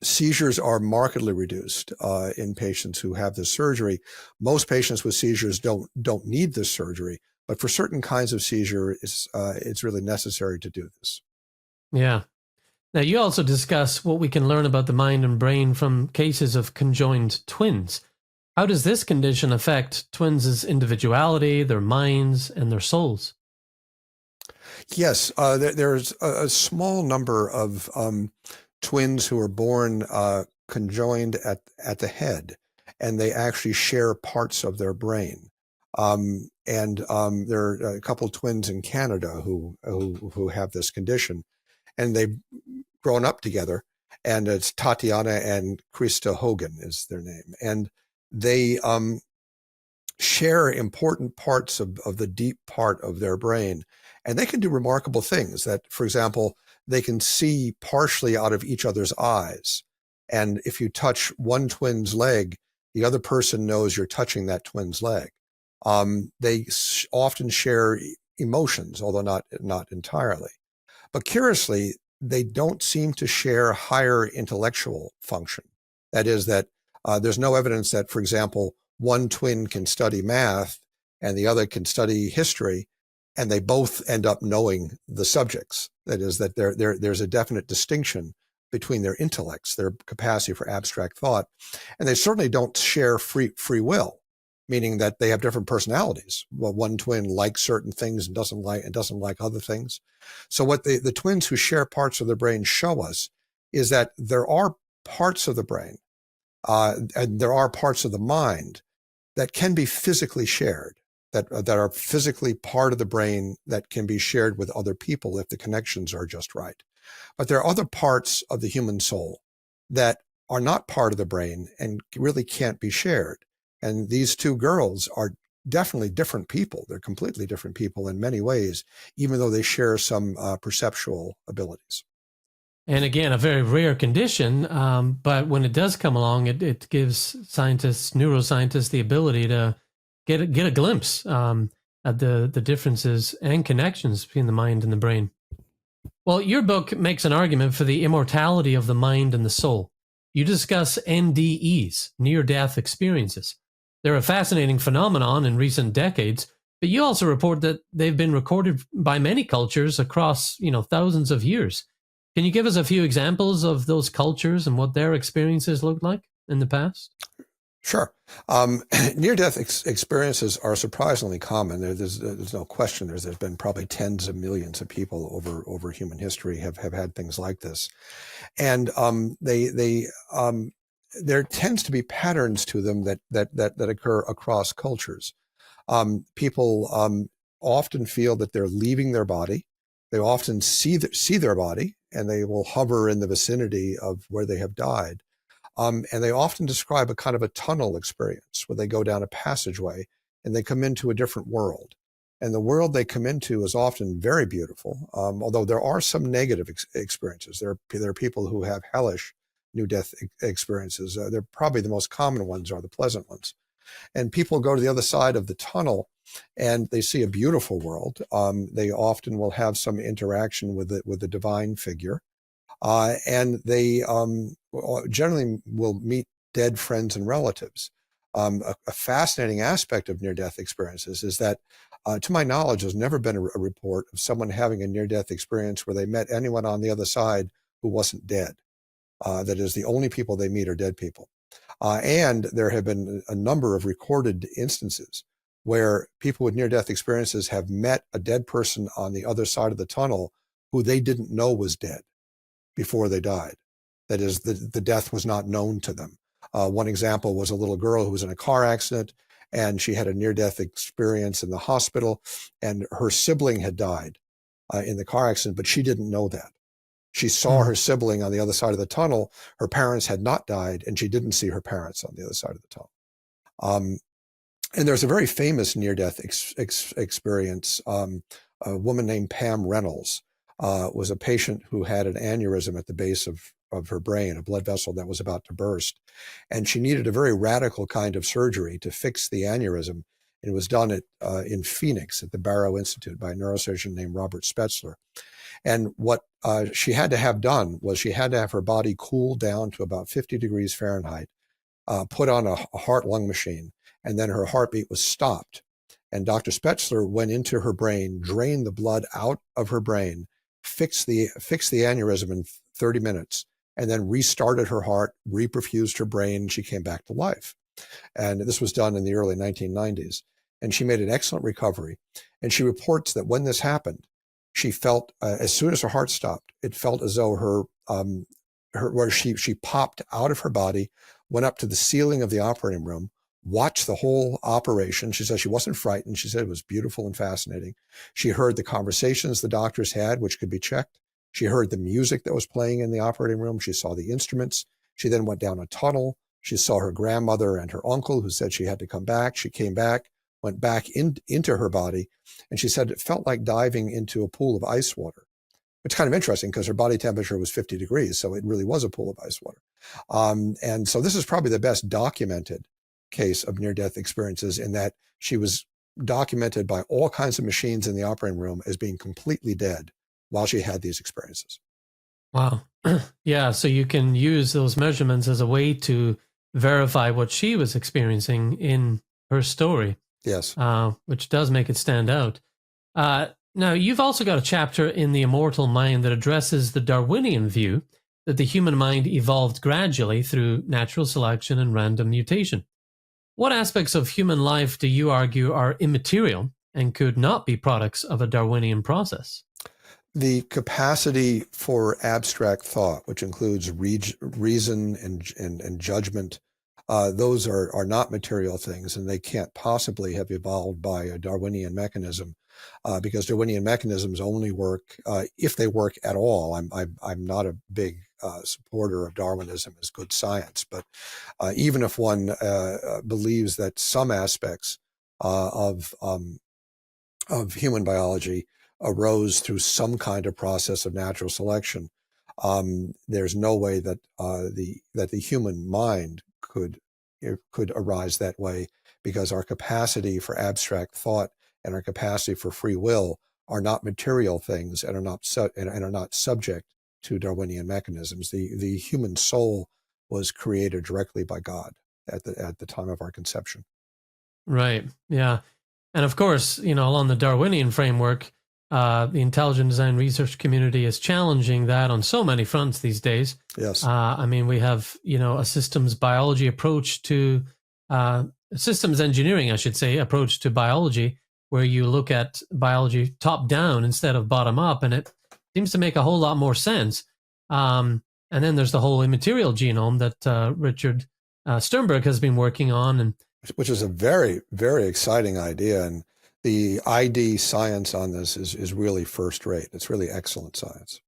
seizures are markedly reduced in patients who have this surgery. Most patients with seizures don't need this surgery, but for certain kinds of seizure, it's really necessary to do this. Yeah. Now, you also discuss what we can learn about the mind and brain from cases of conjoined twins. How does this condition affect twins' individuality, their minds, and their souls? Yes, there's a small number of twins who are born conjoined at the head, and they actually share parts of their brain. There are a couple of twins in Canada who have this condition, and they've grown up together. And it's Tatiana and Krista Hogan is their name, and they share important parts of the deep part of their brain, and they can do remarkable things. That, for example, they can see partially out of each other's eyes. And if you touch one twin's leg, the other person knows you're touching that twin's leg. They often share emotions, although not entirely. But curiously, they don't seem to share higher intellectual function. That is, that there's no evidence that, for example, one twin can study math and the other can study history, and they both end up knowing the subjects. That is, that there's a definite distinction between their intellects, their capacity for abstract thought, and they certainly don't share free will, meaning that they have different personalities. Well, one twin likes certain things and doesn't like other things. So what the twins who share parts of their brain show us is that there are parts of the brain and there are parts of the mind that can be physically shared, that are physically part of the brain that can be shared with other people if the connections are just right. But there are other parts of the human soul that are not part of the brain and really can't be shared. And these two girls are definitely different people. They're completely different people in many ways, even though they share some perceptual abilities. And again, a very rare condition, but when it does come along, it gives neuroscientists, the ability to get a glimpse at the differences and connections between the mind and the brain. Well, your book makes an argument for the immortality of the mind and the soul. You discuss NDEs, near-death experiences. They're a fascinating phenomenon in recent decades, but you also report that they've been recorded by many cultures across, thousands of years. Can you give us a few examples of those cultures and what their experiences looked like in the past? Sure. Near-death experiences are surprisingly common. There's no question. There's been probably tens of millions of people over human history have had things like this, and there tends to be patterns to them that occur across cultures. People often feel that they're leaving their body. They often see their body, and they will hover in the vicinity of where they have died. And they often describe a kind of a tunnel experience where they go down a passageway and they come into a different world. And the world they come into is often very beautiful, although there are some negative experiences. There are people who have hellish near-death experiences. They're probably the most common ones are the pleasant ones. And people go to the other side of the tunnel and they see a beautiful world. They often will have some interaction with the divine figure. And they generally will meet dead friends and relatives. A fascinating aspect of near-death experiences is that, to my knowledge, there's never been a report of someone having a near-death experience where they met anyone on the other side who wasn't dead. That is, the only people they meet are dead people. And there have been a number of recorded instances where people with near-death experiences have met a dead person on the other side of the tunnel who they didn't know was dead before they died. That is, the death was not known to them. One example was a little girl who was in a car accident, and she had a near-death experience in the hospital, and her sibling had died in the car accident, but she didn't know that. She saw her sibling on the other side of the tunnel. Her parents had not died, and she didn't see her parents on the other side of the tunnel. And there's a very famous near-death experience. A woman named Pam Reynolds was a patient who had an aneurysm at the base of her brain, a blood vessel that was about to burst. And she needed a very radical kind of surgery to fix the aneurysm. It was done in Phoenix at the Barrow Institute by a neurosurgeon named Robert Spetzler. And what she had to have done was she had to have her body cooled down to about 50 degrees Fahrenheit, put on a heart-lung machine, and then her heartbeat was stopped. And Dr. Spetzler went into her brain, drained the blood out of her brain, fixed the aneurysm in 30 minutes, and then restarted her heart, reperfused her brain, and she came back to life. And this was done in the early 1990s. And she made an excellent recovery. And she reports that when this happened, she felt, as soon as her heart stopped, it felt as though she popped out of her body, went up to the ceiling of the operating room, watched the whole operation. She said she wasn't frightened. She said it was beautiful and fascinating. She heard the conversations the doctors had, which could be checked. She heard the music that was playing in the operating room. She saw the instruments. She then went down a tunnel. She saw her grandmother and her uncle who said she had to come back. She came back, went back into her body. And she said it felt like diving into a pool of ice water. It's kind of interesting because her body temperature was 50 degrees. So it really was a pool of ice water. And so this is probably the best documented case of near-death experiences, in that she was documented by all kinds of machines in the operating room as being completely dead while she had these experiences. Wow. Yeah, so you can use those measurements as a way to verify what she was experiencing in her story. Yes. Which does make it stand out. Now, you've also got a chapter in The Immortal Mind that addresses the Darwinian view that the human mind evolved gradually through natural selection and random mutation. What aspects of human life do you argue are immaterial and could not be products of a Darwinian process? The capacity for abstract thought, which includes reason and judgment, those are not material things, and they can't possibly have evolved by a Darwinian mechanism, because Darwinian mechanisms only work if they work at all. I'm not a big supporter of Darwinism as good science, but even if one believes that some aspects of human biology arose through some kind of process of natural selection, there's no way that the human mind could arise that way, because our capacity for abstract thought and our capacity for free will are not material things and are not subject to Darwinian mechanisms. The human soul was created directly by God at the time of our conception. Right. Yeah. And of course, along the Darwinian framework, the intelligent design research community is challenging that on so many fronts these days. Yes. We have, a systems biology approach to, systems engineering, I should say, approach to biology, where you look at biology top down instead of bottom up, and it seems to make a whole lot more sense. And then there's the whole immaterial genome that Richard Sternberg has been working on, and which is a very, very exciting idea. And the ID science on this is really first rate. It's really excellent science.